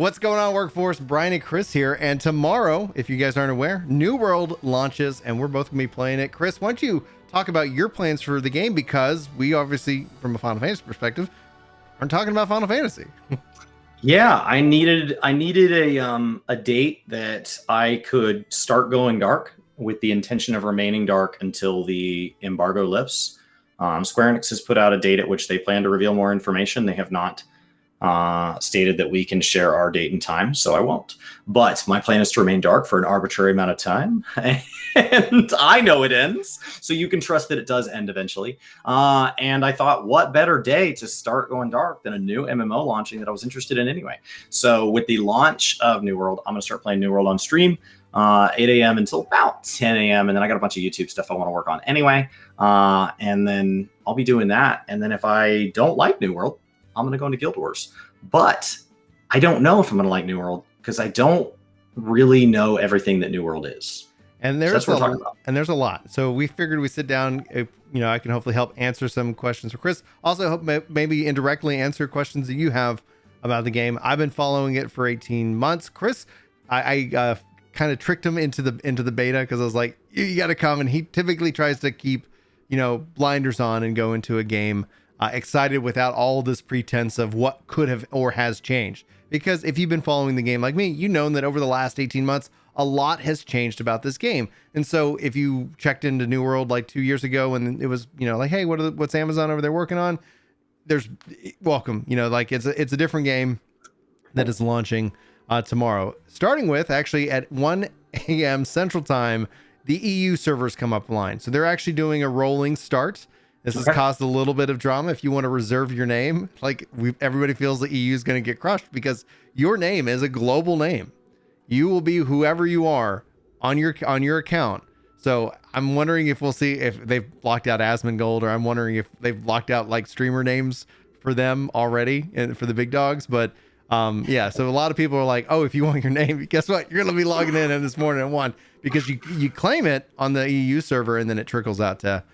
What's going on, workforce? Brian and Chris here. And tomorrow, if you guys aren't aware, New World launches and we're both going to be playing it. Chris, why don't you talk about your plans for the game? Because we obviously, from a Final Fantasy perspective, aren't talking about Final Fantasy. Yeah, I needed a date that I could start going dark with the intention of remaining dark until the embargo lifts. Square Enix has put out a date at which they plan to reveal more information. They have not stated that we can share our date and time, so I won't. But my plan is to remain dark for an arbitrary amount of time, and I know it ends, so you can trust that it does end eventually. And I thought, what better day to start going dark than a new MMO launching that I was interested in anyway? So with the launch of New World, I'm going to start playing New World on stream, 8 a.m. until about 10 a.m. And then I got a bunch of YouTube stuff I want to work on anyway. And then I'll be doing that. And then if I don't like New World, I'm going to go into Guild Wars. But I don't know if I'm going to like New World because I don't really know everything that New World is. And there's there's a lot. So we figured we sit down, I can hopefully help answer some questions for Chris. Also hope maybe indirectly answer questions that you have about the game. I've been following it for 18 months. Chris, I kind of tricked him into the beta because I was like, you got to come. And he typically tries to keep, blinders on and go into a game excited without all this pretense of what could have or has changed. Because if you've been following the game like me, you know that over the last 18 months, a lot has changed about this game. And so if you checked into New World like 2 years ago and it was, like, hey, what's Amazon over there working on? There's welcome, it's a different game that is launching tomorrow, starting with actually at 1 a.m. Central Time, the EU servers come up line. So they're actually doing a rolling start. This has caused a little bit of drama. If you want to reserve your name, everybody feels the EU is going to get crushed because your name is a global name. You will be whoever you are on your account. So I'm wondering if we'll see if they've blocked out Asmongold, or I'm wondering if they've blocked out like streamer names for them already and for the big dogs. But so a lot of people are like, oh, if you want your name, guess what? You're going to be logging in this morning at 1 because you claim it on the EU server and then it trickles out to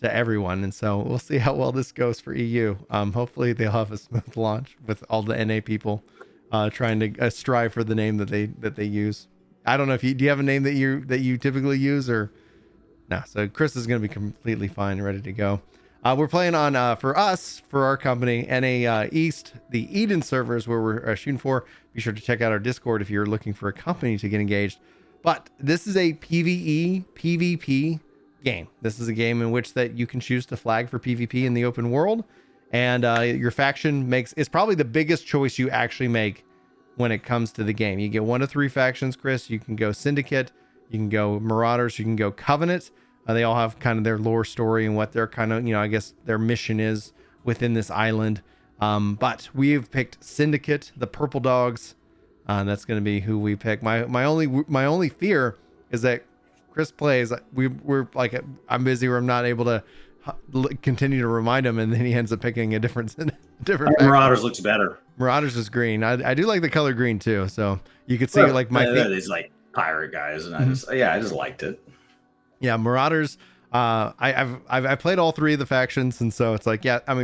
everyone. And so we'll see how well this goes for EU. Hopefully they'll have a smooth launch with all the NA people trying to strive for the name that they use. I don't know if do you have a name that you typically use or no? So Chris is going to be completely fine and ready to go. We're playing on for our company, NA East, the Eden servers where we're shooting for. Be sure to check out our Discord if you're looking for a company to get engaged. But this is a PvE PvP game. This is a game in which that you can choose to flag for PvP in the open world, and your faction is probably the biggest choice you actually make when it comes to the game. You get 1 of 3 factions, Chris. You can go Syndicate, you can go Marauders, you can go Covenant. They all have kind of their lore story and what their kind of, I guess their mission is within this island. But we've picked Syndicate, the Purple Dogs. That's going to be who we pick. My only fear is that Chris plays. We're like, I'm busy or I'm not able to continue to remind him, and then he ends up picking a different. Marauders looks better. Marauders is green. I do like the color green too. So you could see these like pirate guys, and I just liked it. Yeah, Marauders. I've played all 3 of the factions, and so it's like,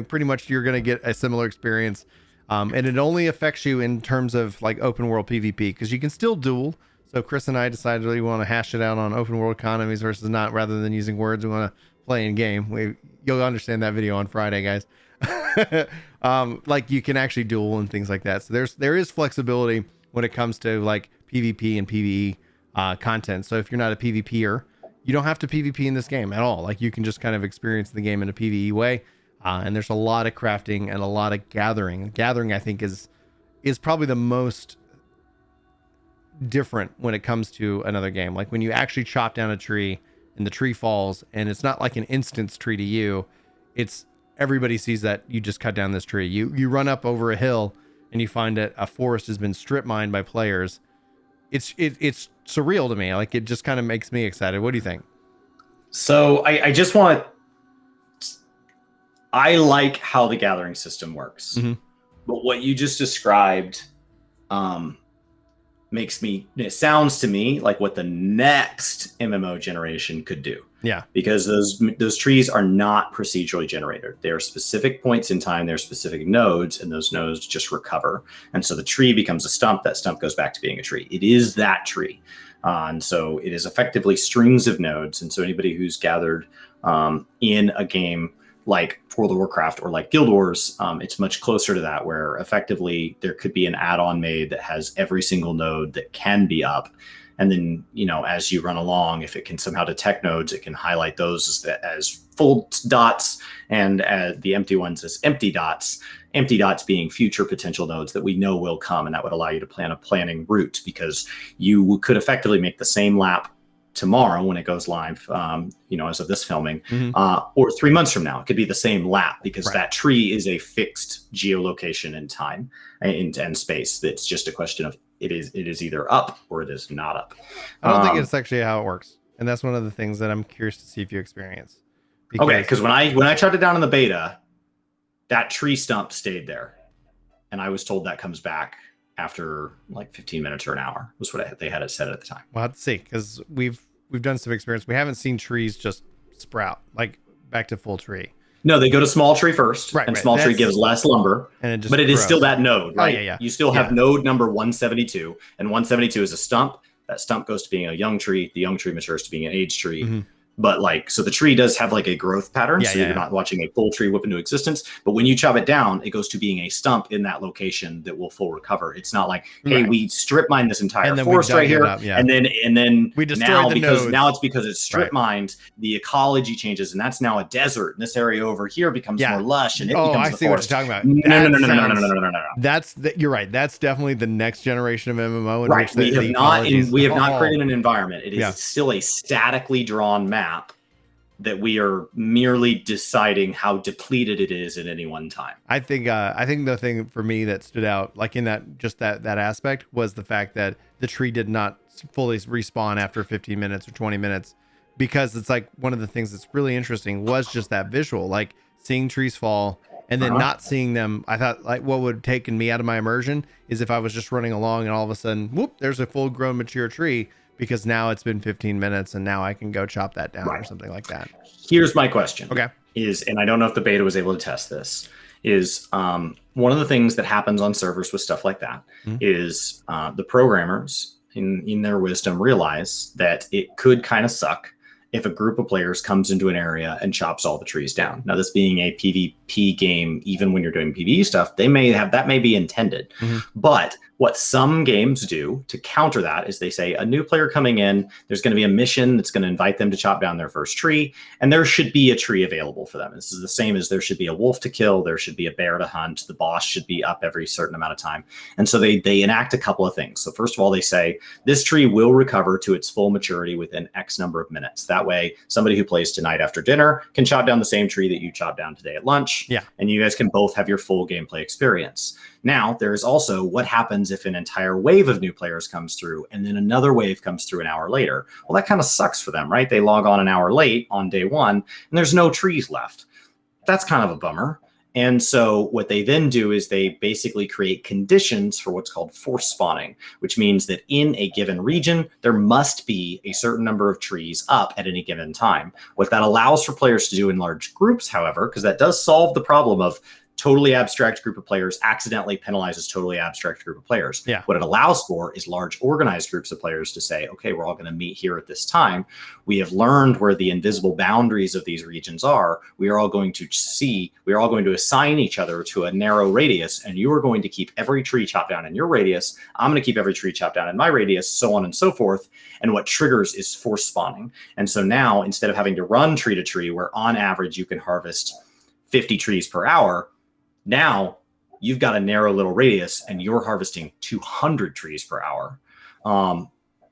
pretty much you're gonna get a similar experience, and it only affects you in terms of like open world PvP because you can still duel. So Chris and I decided we want to hash it out on open world economies versus not, rather than using words. We want to play in game. You'll understand that video on Friday, guys. Like you can actually duel and things like that. So there is flexibility when it comes to like PvP and PvE content. So if you're not a PvPer, you don't have to PvP in this game at all. Like you can just kind of experience the game in a PvE way. And there's a lot of crafting and a lot of gathering. Gathering, I think, is probably the most different when it comes to another game. Like when you actually chop down a tree and the tree falls, and it's not like an instance tree to you. It's everybody sees that you just cut down this tree. You run up over a hill and you find that a forest has been strip mined by players. It's surreal to me. Like it just kind of makes me excited. What do you think? So I like how the gathering system works, but what you just described it sounds to me like what the next MMO generation could do. Yeah. Because those trees are not procedurally generated. They are specific points in time, they're specific nodes, and those nodes just recover. And so the tree becomes a stump, that stump goes back to being a tree. It is that tree. And so it is effectively strings of nodes. And so anybody who's gathered in a game like World of Warcraft or like Guild Wars, it's much closer to that, where effectively there could be an add-on made that has every single node that can be up. And then, as you run along, if it can somehow detect nodes, it can highlight those as full dots, and the empty ones as empty dots being future potential nodes that we know will come. And that would allow you to plan a planning route, because you could effectively make the same lap tomorrow when it goes live, as of this filming, or 3 months from now. It could be the same lap, because that tree is a fixed geolocation in time and space. It's just a question of it is either up or it is not up. I don't think it's actually how it works, and that's one of the things that I'm curious to see if you experience. Because when I tried it down in the beta, that tree stump stayed there, and I was told that comes back after like 15 minutes or an hour was what they had it set at the time. We'll have to see, because we've done some experience. We haven't seen trees just sprout like back to full tree. No, they go to small tree first, and small tree gives less lumber, but it is still that node, right? Yeah. You still have node number 172, and 172 is a stump. That stump goes to being a young tree. The young tree matures to being an age tree. But so the tree does have like a growth pattern. You're not watching a full tree whip into existence. But when you chop it down, it goes to being a stump in that location that will full recover. It's not like, hey, we strip mine this entire forest right here, and then we destroy the nodes. Now it's because it's strip mined, the ecology changes, and that's now a desert. And this area over here becomes more lush, and it becomes I the see forest. what you're talking about. No. You're right. That's definitely the next generation of MMO. We have not created an environment. It is still a statically drawn map that we are merely deciding how depleted it is at any one time. I think the thing for me that stood out, like in that aspect, was the fact that the tree did not fully respawn after 15 minutes or 20 minutes, because it's like one of the things that's really interesting was just that visual, like seeing trees fall and then not seeing them. I thought like what would have taken me out of my immersion is if I was just running along and all of a sudden, whoop, there's a full grown mature tree, because now it's been 15 minutes and now I can go chop that down or something like that. Here's my question. Okay. And I don't know if the beta was able to test this, is one of the things that happens on servers with stuff like that is the programmers in their wisdom realize that it could kind of suck if a group of players comes into an area and chops all the trees down. Now, this being a PvP game, even when you're doing PvE stuff, that may be intended. But what some games do to counter that is they say a new player coming in, there's going to be a mission that's going to invite them to chop down their first tree, and there should be a tree available for them. This is the same as there should be a wolf to kill, there should be a bear to hunt, the boss should be up every certain amount of time. And so they enact a couple of things. So first of all, they say this tree will recover to its full maturity within X number of minutes. That way, somebody who plays tonight after dinner can chop down the same tree that you chopped down today at lunch, and you guys can both have your full gameplay experience. Now, there's also what happens if an entire wave of new players comes through and then another wave comes through an hour later. Well, that kind of sucks for them, right? They log on an hour late on day one and there's no trees left. That's kind of a bummer. And so what they then do is they basically create conditions for what's called force spawning, which means that in a given region, there must be a certain number of trees up at any given time. What that allows for players to do in large groups, however, because that does solve the problem of totally abstract group of players accidentally penalizes totally abstract group of players. What it allows for is large organized groups of players to say, okay, we're all going to meet here at this time. We have learned where the invisible boundaries of these regions are. We are all going to assign each other to a narrow radius, and you are going to keep every tree chopped down in your radius. I'm going to keep every tree chopped down in my radius, so on and so forth. And what triggers is force spawning. And so now, instead of having to run tree to tree, where on average you can harvest 50 trees per hour, now you've got a narrow little radius and you're harvesting 200 trees per hour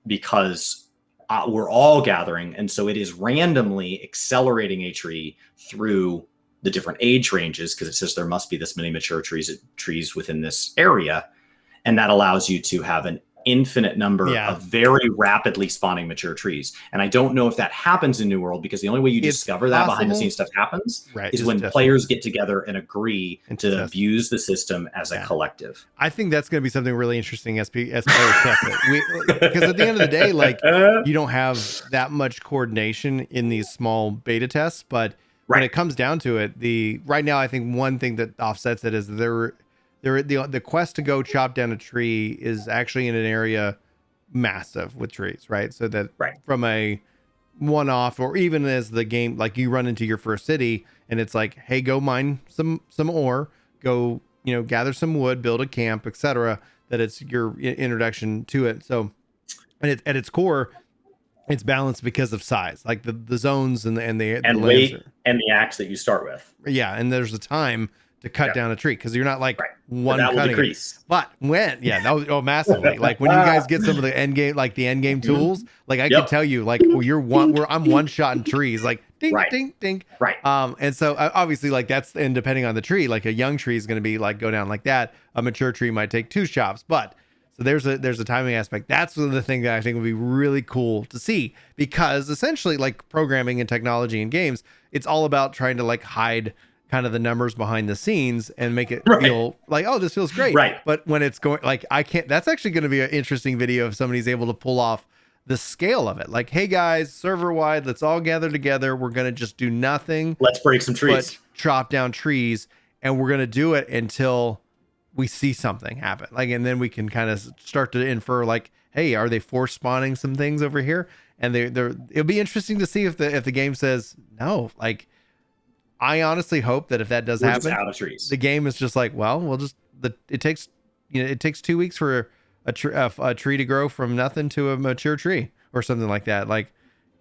because we're all gathering. And so it is randomly accelerating a tree through the different age ranges because it says there must be this many mature trees within this area. And that allows you to have infinite number Yeah. of very rapidly spawning mature trees. And I don't know if that happens in New World, because the only way you It's discover that behind the possible. scenes stuff happens Right, is just when test players get together and agree and to test. abuse the system as a Yeah. collective. I think that's going to be something really interesting as players test it. Because at the end of the day, like, you don't have that much coordination in these small beta tests, but when Right. it comes down to it, right now I think one thing that offsets it is the quest to go chop down a tree is actually in an area massive with trees, right? So that Right. from a one-off, or even as the game, like you run into your first city and it's like, hey, go mine some ore, go, gather some wood, build a camp, etc., that it's your introduction to it. So at its core, it's balanced because of size, like the zones and the weight lands and the axe that you start with. Yeah, and there's a time to cut down a tree, because you're not like one that will cutting decrease. it. But massively. Like when you guys get some of the end game tools, like I can tell you, like I'm one shot in trees, like ding ding ding. Right. And so obviously, like and depending on the tree, like a young tree is going to be like go down like that. A mature tree might take 2 chops, but so there's a timing aspect. That's one of the things that I think would be really cool to see, because essentially, like programming and technology in games, it's all about trying to like hide kind of the numbers behind the scenes and make it feel like, oh, this feels great. Right. But when it's going, like, that's actually going to be an interesting video if somebody's able to pull off the scale of it. Like, hey guys, server wide, let's all gather together. We're going to just do nothing. Let's break some trees. But chop down trees, and we're going to do it until we see something happen. Like, and then we can kind of start to infer, like, hey, are they force spawning some things over here? And it'll be interesting to see if the game says no. Like, I honestly hope that if that does happen, out of trees. The game is just like, well, it takes 2 weeks for a tree to grow from nothing to a mature tree or something like that. Like,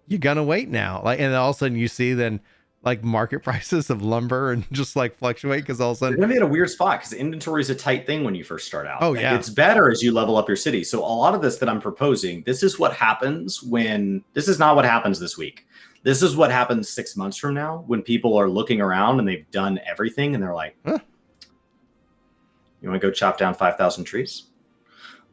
you're gonna wait now. Like, and then all of a sudden you see then like market prices of lumber and just like fluctuate, because all of a sudden you're gonna be in a weird spot, because inventory is a tight thing when you first start out. Oh, yeah. It's better as you level up your city. So a lot of this that I'm proposing, this is what happens this is not what happens this week. This is what happens 6 months from now, when people are looking around and they've done everything and they're like, you want to go chop down 5,000 trees?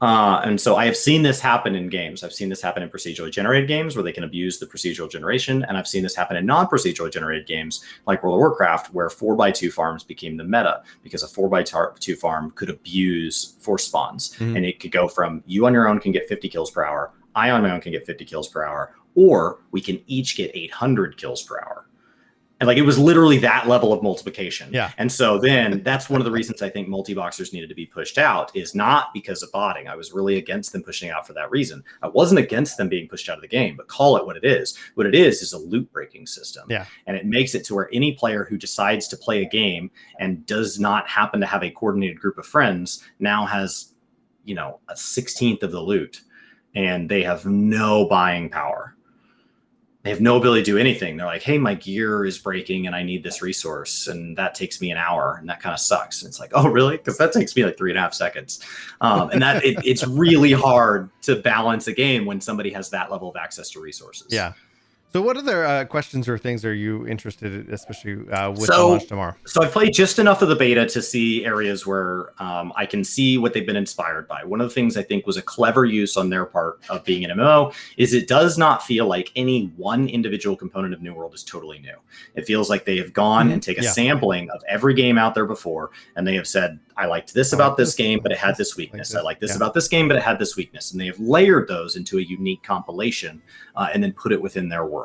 And so I have seen this happen in games. I've seen this happen in procedurally generated games where they can abuse the procedural generation. And I've seen this happen in non-procedurally generated games like World of Warcraft, where 4x2 farms became the meta, because a 4x2 farm could abuse force spawns. Mm-hmm. And it could go from you on your own can get 50 kills per hour. I on my own can get 50 kills per hour. Or we can each get 800 kills per hour. And like, it was literally that level of multiplication. Yeah. And so then that's one of the reasons I think multi-boxers needed to be pushed out, is not because of botting. I was really against them pushing out for that reason. I wasn't against them being pushed out of the game, but call it what it is. What it is a loot breaking system. Yeah. And it makes it to where any player who decides to play a game and does not happen to have a coordinated group of friends now has, a 16th of the loot, and they have no buying power. They have no ability to do anything. They're like, hey, my gear is breaking and I need this resource, and that takes me an hour, and that kind of sucks. And it's like, oh, really? Because that takes me like 3.5 seconds. And that it's really hard to balance a game when somebody has that level of access to resources. Yeah. So what other questions or things are you interested in, especially with the launch tomorrow? So I played just enough of the beta to see areas where I can see what they've been inspired by. One of the things I think was a clever use on their part of being an MMO is it does not feel like any one individual component of New World is totally new. It feels like they have gone and take a sampling of every game out there before, and they have said, I liked this about this game, but it had this weakness. I like this about this game, but it had this weakness. And they have layered those into a unique compilation and then put it within their world.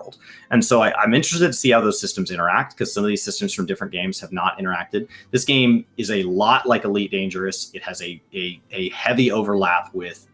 And so I'm interested to see how those systems interact, because some of these systems from different games have not interacted. This game is a lot like Elite Dangerous. It has a heavy overlap with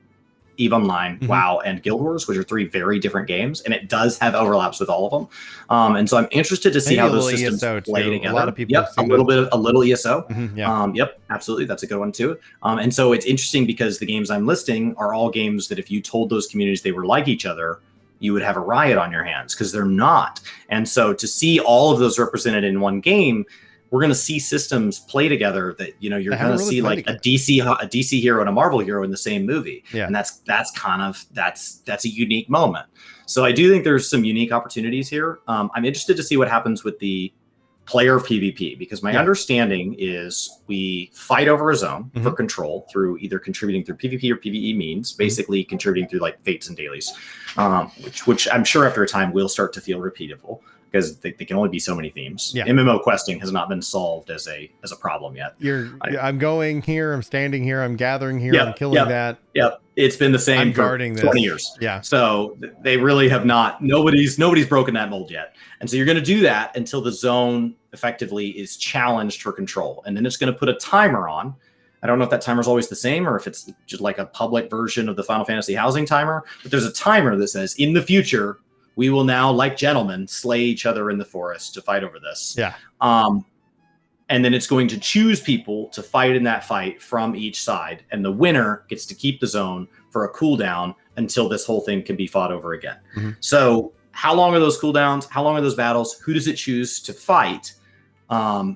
EVE Online, WoW, and Guild Wars, which are 3 very different games, and it does have overlaps with all of them. And so I'm interested to see how those systems play together. A lot of people, a little ESO. Mm-hmm, Absolutely, that's a good one too. And so it's interesting because the games I'm listing are all games that if you told those communities they were like each other, you would have a riot on your hands, because they're not. And so to see all of those represented in one game, we're going to see systems play together that, you're going to really see like a DC hero and a Marvel hero in the same movie. Yeah. And that's a unique moment. So I do think there's some unique opportunities here. I'm interested to see what happens with the player PvP, because my understanding is we fight over a zone for control through either contributing through PvP or PvE means, basically contributing through like fates and dailies, which I'm sure after a time will start to feel repeatable, because they can only be so many themes. MMO questing has not been solved as a problem yet. I'm going here, I'm standing here, I'm gathering here, I'm killing that. It's been the same for 20 years. So they really have not, nobody's broken that mold yet. And so you're going to do that until the zone effectively is challenged for control. And then it's going to put a timer on. I don't know if that timer is always the same or if it's just like a public version of the Final Fantasy housing timer, but there's a timer that says in the future, we will now, like gentlemen, slay each other in the forest to fight over this. And then it's going to choose people to fight in that fight from each side. And the winner gets to keep the zone for a cooldown until this whole thing can be fought over again. So how long are those cooldowns? How long are those battles? Who does it choose to fight? How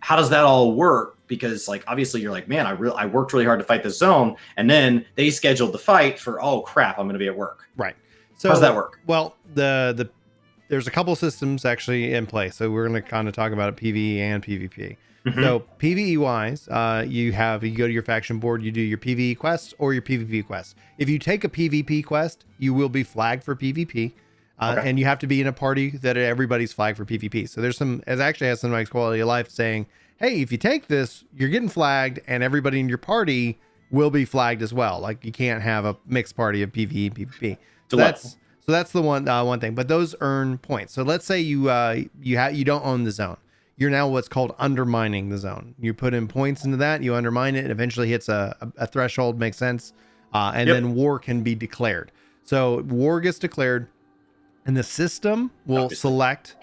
does that all work? Because like, obviously you're like, man, I worked really hard to fight this zone. And then they scheduled the fight for, oh crap, I'm going to be at work. Right. So how does that work? Well, there's a couple systems actually in play. So we're going to kind of talk about it, PvE and PvP. So PvE wise, you go to your faction board, you do your PvE quests or your PvP quests. If you take a PvP quest, you will be flagged for PvP. And you have to be in a party that everybody's flagged for PvP. So there's it actually has some nice quality of life saying, hey, if you take this, you're getting flagged and everybody in your party will be flagged as well. Like you can't have a mixed party of PvE and PvP. So that's the one thing, but those earn points. So let's say you don't own the zone. You're now what's called undermining the zone. You put in points into that, you undermine it, it eventually hits a threshold, makes sense. And then war can be declared. So war gets declared and the system will select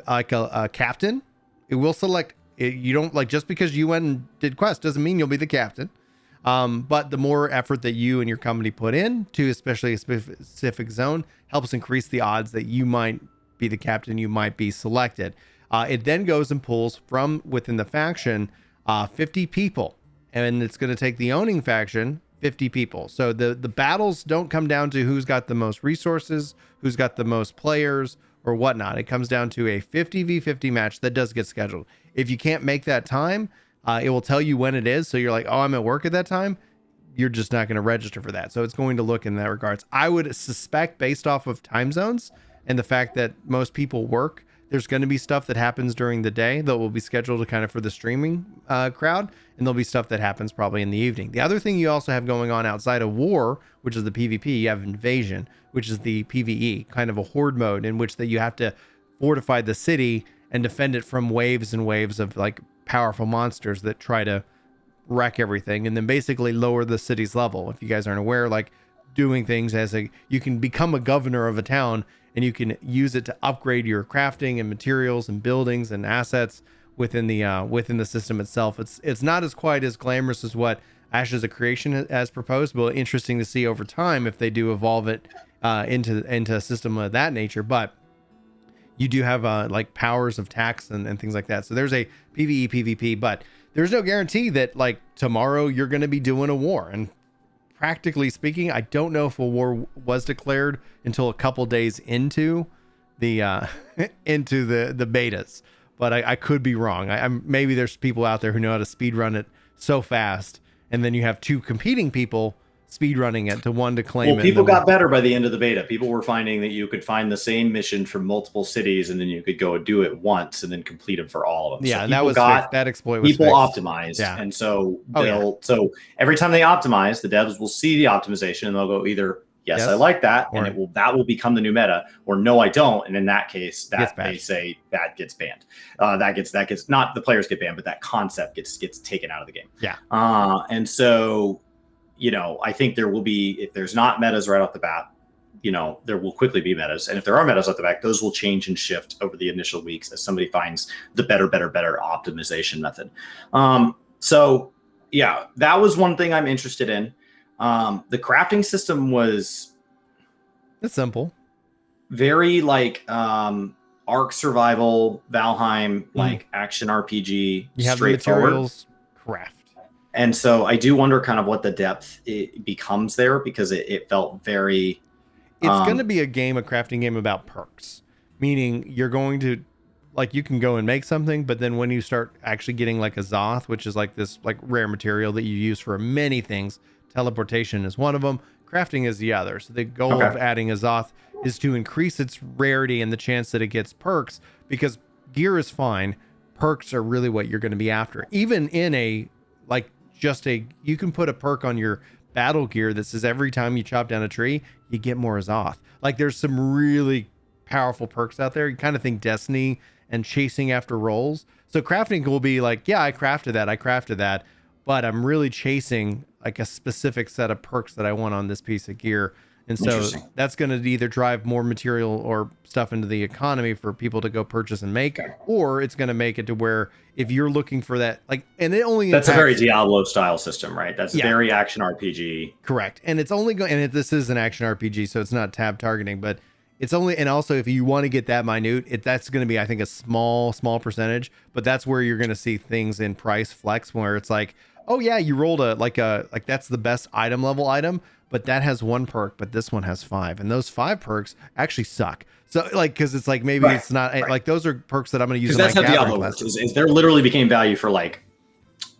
like a captain. It will select it. You don't like, just because you went and did quests doesn't mean you'll be the captain. But the more effort that you and your company put in to especially a specific zone helps increase the odds that you might be the captain, you might be selected. It then goes and pulls from within the faction 50 people, and it's going to take the owning faction 50 people. So the battles don't come down to who's got the most resources, who's got the most players or whatnot. It comes down to a 50v50 match that does get scheduled. If you can't make that time, it will tell you when it is. So you're like, oh, I'm at work at that time. You're just not going to register for that. So it's going to look in that regards. I would suspect, based off of time zones and the fact that most people work, there's going to be stuff that happens during the day that will be scheduled kind of for the streaming crowd. And there'll be stuff that happens probably in the evening. The other thing you also have going on outside of war, which is the PvP, you have invasion, which is the PvE, kind of a horde mode in which that you have to fortify the city and defend it from waves and waves of like powerful monsters that try to wreck everything and then basically lower the city's level. If you guys aren't aware, like doing things you can become a governor of a town and you can use it to upgrade your crafting and materials and buildings and assets within the system itself. It's not as quite as glamorous as what Ashes of Creation has proposed, but interesting to see over time if they do evolve it into a system of that nature. But you do have like powers of tax and things like that. So there's a PvE, PvP, but there's no guarantee that like tomorrow you're going to be doing a war. And practically speaking, I don't know if a war was declared until a couple days into the betas, but I could be wrong. I'm maybe there's people out there who know how to speed run it so fast, and then you have two competing people speed running it to one to claim it. Well, people got better by the end of the beta. People were finding that you could find the same mission from multiple cities, and then you could go and do it once and then complete them for all of them. Yeah, so that exploit was people fixed. optimized, and so so every time they optimize, the devs will see the optimization and they'll go either yes, I like that, or, and that will become the new meta, or no, I don't, and in that case, they say that gets banned. That gets not the players get banned, but that concept gets taken out of the game. Yeah, and so. I think there will be, if there's not metas right off the bat, there will quickly be metas. And if there are metas off the bat, those will change and shift over the initial weeks as somebody finds the better optimization method. So yeah, that was one thing I'm interested in. The crafting system was it's simple. Very like Ark Survival, Valheim, like action RPG, you have the materials, craft. And so I do wonder kind of what the depth it becomes there, because it felt very... It's going to be a crafting game about perks, meaning you're going to like you can go and make something, but then when you start actually getting like a Zoth, which is like this like rare material that you use for many things, teleportation is one of them, crafting is the other. So the goal of adding a Zoth is to increase its rarity and the chance that it gets perks, because gear is fine. Perks are really what you're going to be after. Even in a, like you can put a perk on your battle gear that says every time you chop down a tree, you get more Zoth. Like there's some really powerful perks out there. You kind of think Destiny and chasing after rolls. So crafting will be like, yeah, I crafted that, but I'm really chasing like a specific set of perks that I want on this piece of gear. And so that's going to either drive more material or stuff into the economy for people to go purchase and make, or it's going to make it to where if you're looking for that, like, and it only that's a very Diablo style system, right? That's very action RPG. Correct. And it's only going, and this is an action RPG, so it's not tab targeting, but it's only, and also if you want to get that minute, that's going to be, I think, a small percentage, but that's where you're going to see things in price flex where it's like, oh yeah, you rolled like that's the best item level item, but that has 1 perk, but this one has 5, and those 5 perks actually suck. So like, because it's like maybe it's not like those are perks that I'm going to use. That's how Diablo works. Is there literally became value for like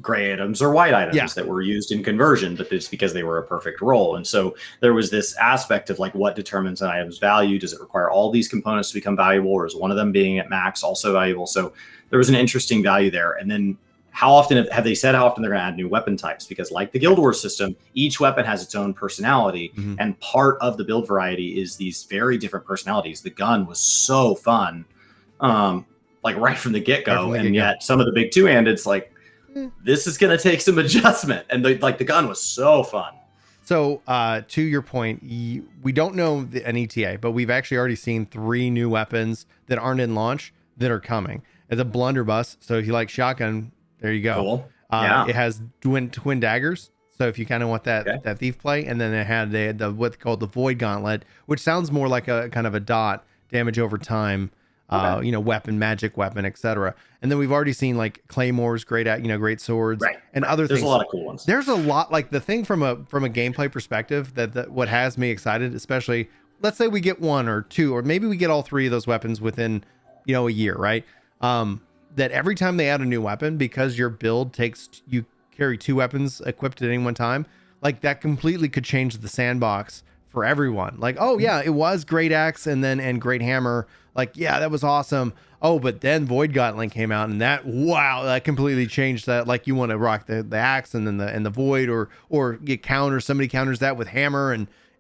gray items or white items that were used in conversion, but it's because they were a perfect roll. And so there was this aspect of like, what determines an item's value? Does it require all these components to become valuable, or is one of them being at max also valuable? So there was an interesting value there. And then how often have they said how often they're going to add new weapon types? Because like the Guild Wars system, each weapon has its own personality. And part of the build variety is these very different personalities. The gun was so fun, like right from the get-go. And yet some of the big two-handed, it's like, this is going to take some adjustment. And the gun was so fun. So to your point, we don't know an ETA, but we've actually already seen 3 new weapons that aren't in launch that are coming. It's a blunderbuss. So if you like shotgun, there you go. Cool. It has twin daggers. So if you kind of want that thief play, and then it had the what's called the Void Gauntlet, which sounds more like a kind of a dot damage over time, weapon, magic weapon, etc. And then we've already seen like claymores, great swords, and other things. There's a lot of cool ones. There's a lot, like the thing from a gameplay perspective that what has me excited, especially let's say we get 1 or 2, or maybe we get all 3 of those weapons within a year, right? That every time they add a new weapon, because your build you carry 2 weapons equipped at any one time, like that completely could change the sandbox for everyone. Like, oh yeah, it was great axe and great hammer. Like, yeah, that was awesome. Oh, but then Void Gauntlet came out, and that completely changed that. Like, you want to rock the axe and then the void, or somebody counters that with hammer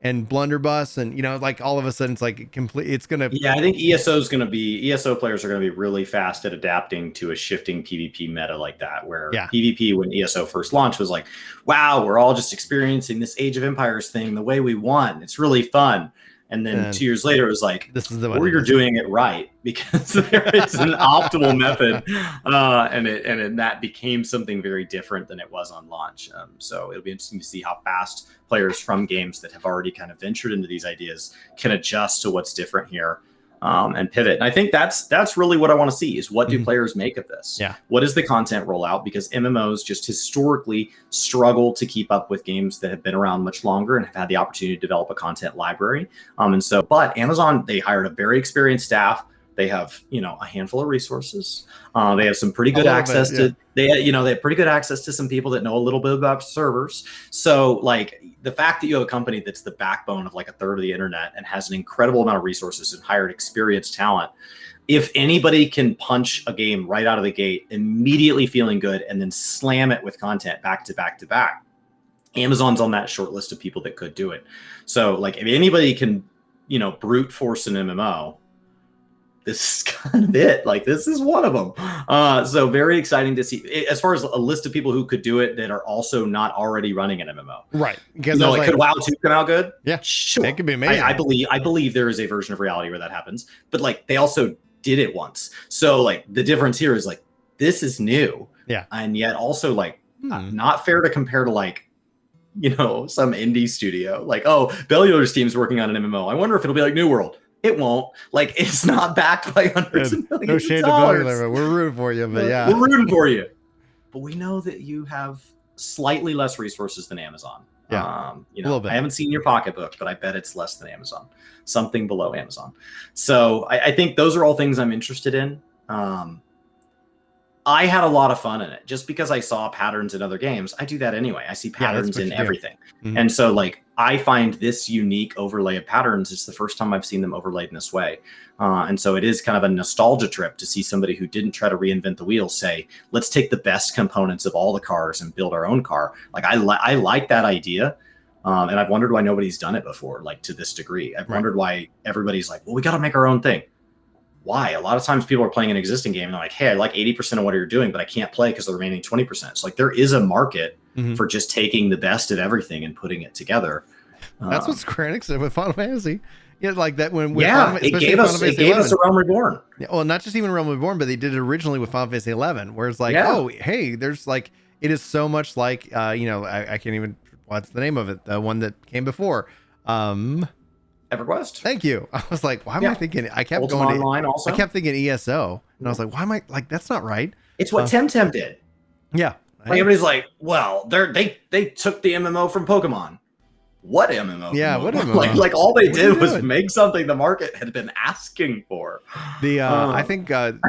and blunderbuss, and like all of a sudden it's like complete. It's gonna. Yeah, I think ESO players are gonna be really fast at adapting to a shifting PvP meta like that. Where PvP when ESO first launched was like, wow, we're all just experiencing this Age of Empires thing the way we want. It's really fun. And then 2 years later, it was like, this is or you're doing it right, because there is an optimal method, and that became something very different than it was on launch. So it'll be interesting to see how fast players from games that have already kind of ventured into these ideas can adjust to what's different here, and pivot. And I think that's really what I want to see is what do players make of this? Yeah. What is the content rollout? Because MMOs just historically struggle to keep up with games that have been around much longer and have had the opportunity to develop a content library. But Amazon, they hired a very experienced staff. They have, a handful of resources. They have some pretty good access to. They have pretty good access to some people that know a little bit about servers. So, like the fact that you have a company that's the backbone of like a third of the internet and has an incredible amount of resources and hired experienced talent. If anybody can punch a game right out of the gate, immediately feeling good, and then slam it with content back to back to back, Amazon's on that short list of people that could do it. So, like, if anybody can, brute force an MMO. This is kind of it. Like, this is one of them. So very exciting to see. As far as a list of people who could do it that are also not already running an MMO. Right. Because could WoW 2 come out good? Yeah, sure. It could be amazing. I believe there is a version of reality where that happens. But like, they also did it once. So like, the difference here is like, this is new. Yeah. And yet also like, not fair to compare to like, some indie studio. Like, oh, Bellular's team's working on an MMO. I wonder if it'll be like New World. It won't. Like, it's not backed by hundreds of millions no shade of dollars. To Bellular, we're rooting for you, but yeah. We're rooting for you. But we know that you have slightly less resources than Amazon. Yeah, a little bit. I haven't seen your pocketbook, but I bet it's less than Amazon. Something below Amazon. So I think those are all things I'm interested in. I had a lot of fun in it just because I saw patterns in other games. I do that anyway. I see Yeah, that's patterns what in you do. everything. Mhm. And so like I find this unique overlay of patterns. It's the first time I've seen them overlaid in this way. And so it is kind of a nostalgia trip to see somebody who didn't try to reinvent the wheel say, let's take the best components of all the cars and build our own car. Like I like that idea. And I've wondered why nobody's done it before, like to this degree. I've wondered why everybody's like, well, we got to make our own thing. Why? A lot of times people are playing an existing game and they're like, hey, I like 80% of what you're doing, but I can't play because the remaining 20%. So like there is a market for just taking the best of everything and putting it together. That's what Square Enix did with Final Fantasy. Yeah, like that when it gave us a Realm Reborn. Yeah, well, not just even Realm Reborn, but they did it originally with Final Fantasy XI, where it's like, oh, hey, there's like, it is so much like, I can't even, what's the name of it? The one that came before. EverQuest. Thank you. I was like, why am I thinking? I kept Ultima going Online also. I kept thinking ESO, and I was like, why am I like that's not right? It's what Temtem did. Yeah. Like everybody's like, well, they took the MMO from Pokemon. What MMO? Yeah, what MMO? Like all they did was make something the market had been asking for. I think the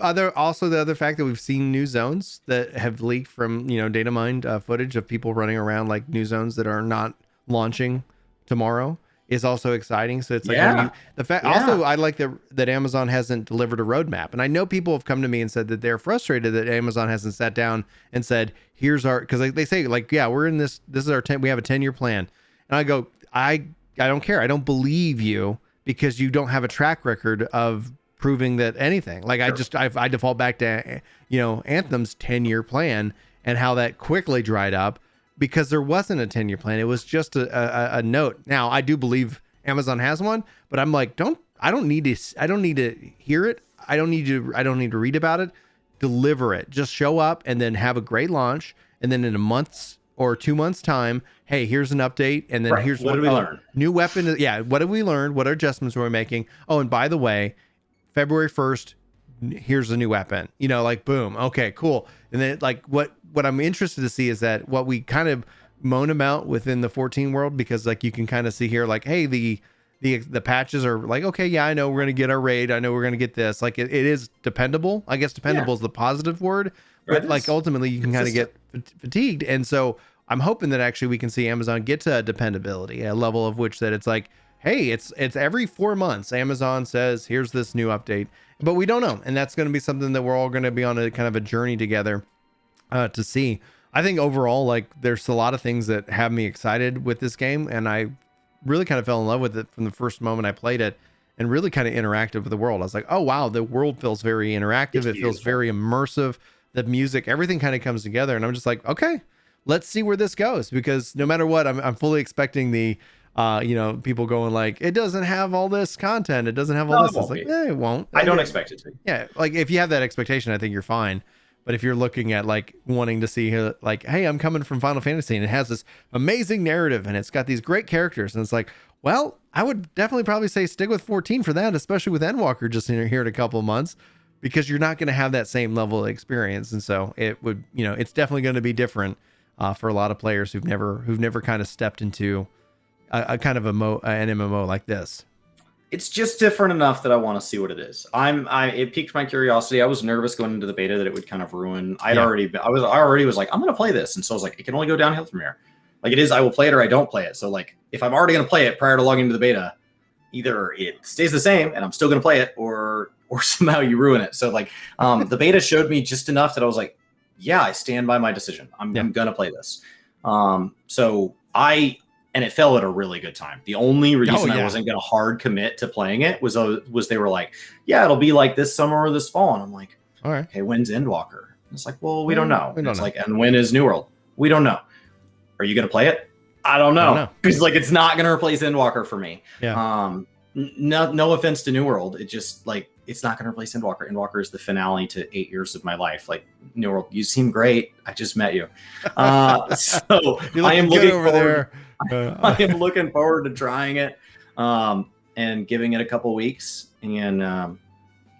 other fact that we've seen new zones that have leaked from data mined footage of people running around like new zones that are not launching tomorrow is also exciting. So it's like also I like that Amazon hasn't delivered a roadmap, and I know people have come to me and said that they're frustrated that Amazon hasn't sat down and said, here's our, because they say like, yeah, we're in this is our we have a 10-year plan, and I go, I don't care, I don't believe you because you don't have a track record of proving that anything. Like I default back to Anthem's 10-year plan and how that quickly dried up because there wasn't a 10-year plan. It was just a note. Now I do believe Amazon has one, but I'm like, I don't need to hear it. I don't need to read about it. Deliver it. Just show up and then have a great launch. And then in a month's or 2 months time, hey, here's an update. And then here's what did we learn? New weapon. Yeah. What did we learn? What adjustments were we making? Oh, and by the way, February 1st, here's a new weapon, like boom. Okay, cool. And then like what I'm interested to see is that what we kind of moan about within the 14 world, because like you can kind of see here, like, hey, the patches are like, okay, yeah, I know we're going to get our raid. I know we're going to get this. Like it is dependable. I guess dependable is the positive word, but like ultimately you can kind of get fatigued. And so I'm hoping that actually we can see Amazon get to dependability, a level of which that it's like, hey, it's every 4 months Amazon says, here's this new update, but we don't know. And that's going to be something that we're all going to be on a kind of a journey together to see. I think overall, like there's a lot of things that have me excited with this game. And I really kind of fell in love with it from the first moment I played it and really kind of interacted with the world. I was like, oh, wow, the world feels very interactive. It feels very immersive. The music, everything kind of comes together. And I'm just like, okay, let's see where this goes, because no matter what, I'm fully expecting the, people going like, it doesn't have all this content. It doesn't have all this. It's like, it won't. I don't expect it to. Yeah. Like if you have that expectation, I think you're fine. But if you're looking at like wanting to see like, hey, I'm coming from Final Fantasy and it has this amazing narrative and it's got these great characters. And it's like, well, I would definitely probably say stick with 14 for that, especially with Endwalker just here in a couple of months, because you're not going to have that same level of experience. And so it would, it's definitely going to be different for a lot of players who've never kind of stepped into a kind of an MMO like this. It's just different enough that I want to see what it is. It piqued my curiosity. I was nervous going into the beta that it would kind of ruin. I already was like, I'm going to play this. And so I was like, it can only go downhill from here. Like it is, I will play it or I don't play it. So like, if I'm already going to play it prior to logging into the beta, either it stays the same and I'm still going to play it, or somehow you ruin it. So like, the beta showed me just enough that I was like, yeah, I stand by my decision. I'm going to play this. And it fell at a really good time. The only reason I wasn't going to hard commit to playing it was they were like, yeah, it'll be like this summer or this fall. And I'm like, all right, okay, when's Endwalker? And it's like, well, we don't know. Like, and when is New World? We don't know. Are you going to play it? I don't know. Because like, it's not going to replace Endwalker for me. Yeah. No offense to New World. It just like, it's not going to replace Endwalker. Endwalker is the finale to 8 years of my life. Like New World, you seem great. I just met you. So I am looking over there. I am looking forward to trying it and giving it a couple weeks and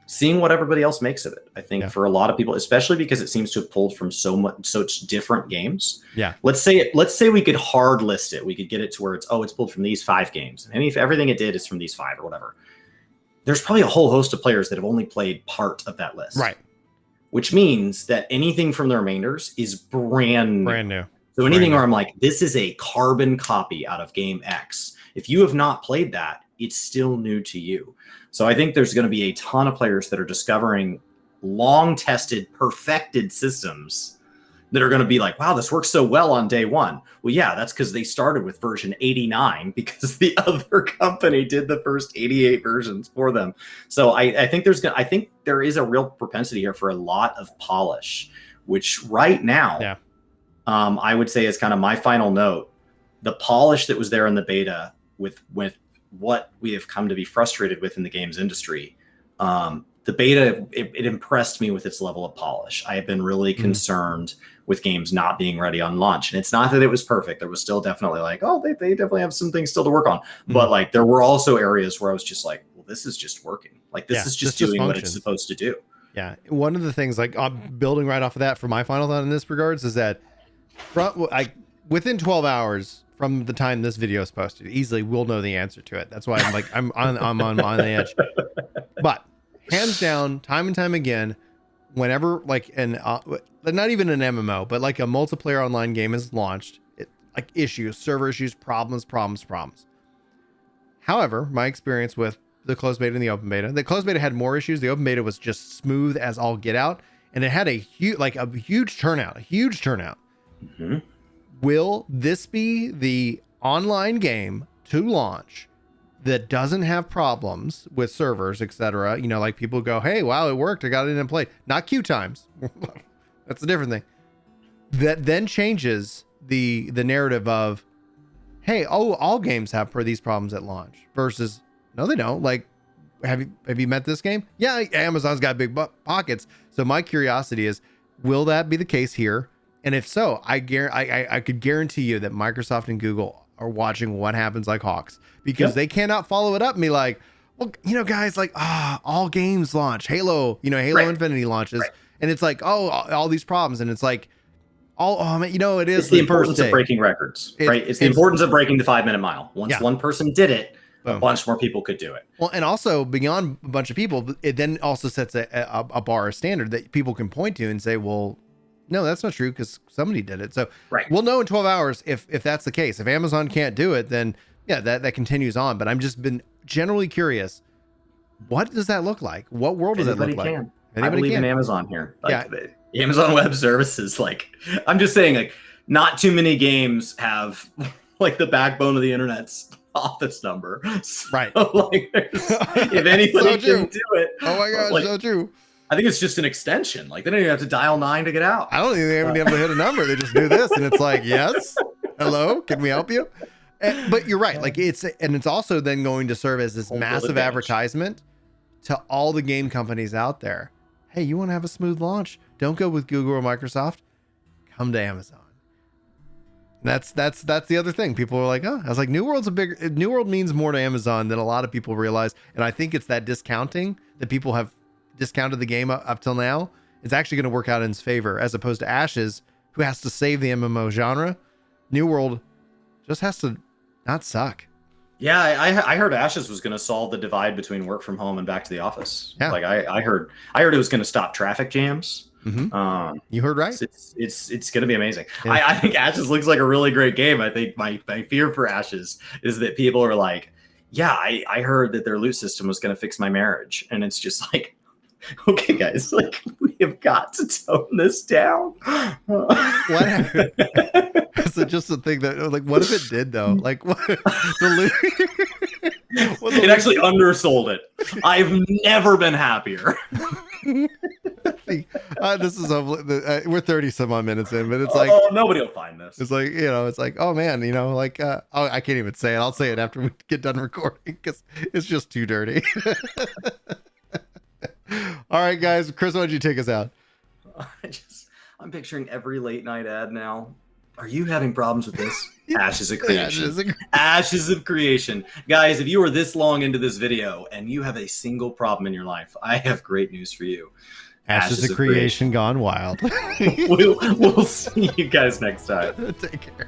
seeing what everybody else makes of it. I think for a lot of people, especially because it seems to have pulled from such different games. Yeah. Let's say we could hard list it. We could get it to where it's pulled from these 5 games. And if everything it did is from these 5 or whatever. there's probably a whole host of players that have only played part of that list. Right. Which means that anything from the remainders is brand new. Brand new. So anything where I'm like, this is a carbon copy out of game X. If you have not played that, it's still new to you. So I think there's going to be a ton of players that are discovering long tested, perfected systems that are going to be like, wow, this works so well on day one. Well, yeah, that's because they started with version 89 because the other company did the first 88 versions for them. So I think there is a real propensity here for a lot of polish, which right now, I would say is kind of my final note. The polish that was there in the beta with what we have come to be frustrated with in the games industry, the beta, it impressed me with its level of polish. I have been really concerned with games not being ready on launch. And it's not that it was perfect. There was still definitely like, oh, they definitely have some things still to work on. But like there were also areas where I was just like, well, this is just working. Like this is just doing what it's supposed to do. Yeah. One of the things, like I'm building right off of that for my final thought in this regards is that within 12 hours from the time this video is posted, easily we'll know the answer to it. That's why I'm like, I'm on the edge. But hands down, time and time again, whenever like not even an MMO, but like a multiplayer online game is launched, like issues, server issues, problems. However, my experience with the closed beta and the open beta, the closed beta had more issues. The open beta was just smooth as all get out, and it had a huge turnout. Mm-hmm. Will this be the online game to launch that doesn't have problems with servers, etc.? You know, like people go, hey, wow, it worked. I got it in and played. Not queue times. That's a different thing. That then changes the narrative of, hey, all games have these problems at launch versus no, they don't. Like, have you met this game? Yeah, Amazon's got big pockets. So my curiosity is, will that be the case here? And if so, I could guarantee you that Microsoft and Google are watching what happens like hawks, because they cannot follow it up and be like, well, you know, guys, like, all games launch. Halo Infinity launches. Right. And it's like, all these problems. And it's like, man, you know, it is the importance of breaking records, right? It's the importance of breaking the 5-minute mile. Once one person did it, a bunch more people could do it. Well, and also beyond a bunch of people, it then also sets a bar, a standard that people can point to and say, well, no, that's not true because somebody did it. So we'll know in 12 hours if that's the case. If Amazon can't do it, then that continues on. But I'm just been generally curious. What does that look like? What world does that look like? I believe in Amazon here. Like, Amazon Web Services. Like, I'm just saying, like, not too many games have like the backbone of the internet's office number. So, right. Like, if anybody can do it. Oh my gosh, like, so true. I think it's just an extension. Like, they don't even have to dial 9 to get out. I don't think they even have to hit a number. They just do this, and it's like, yes, hello, can we help you? But you're right. Like, it's also then going to serve as this massive advertisement to all the game companies out there. Hey, you want to have a smooth launch? Don't go with Google or Microsoft. Come to Amazon. That's the other thing. People are like, oh, I was like, New World means more to Amazon than a lot of people realize. And I think it's that discounting that people have discounted the game up till now. It's actually going to work out in his favor, as opposed to Ashes, who has to save the MMO genre. New World just has to not suck. Yeah, I heard Ashes was going to solve the divide between work from home and back to the office. Yeah. Like I heard it was going to stop traffic jams. Mm-hmm. You heard right. It's going to be amazing. Yeah. I think Ashes looks like a really great game. I think my fear for Ashes is that people are like, yeah, I heard that their loot system was going to fix my marriage, and it's just like, okay, guys, like, we have got to tone this down. What happened? So just the thing that, like, what if it did though? Like, what it actually undersold it. I've never been happier. This is we're 30 some odd minutes in, but it's like, nobody will find this. It's like, you know, it's like, oh man, you know, like, I can't even say it. I'll say it after we get done recording because it's just too dirty. All right, guys. Chris, why don't you take us out? I'm picturing every late night ad now. Are you having problems with this? Ashes of creation. Ashes of creation. Guys, if you are this long into this video and you have a single problem in your life, I have great news for you. Ashes of creation gone wild. We'll see you guys next time. Take care.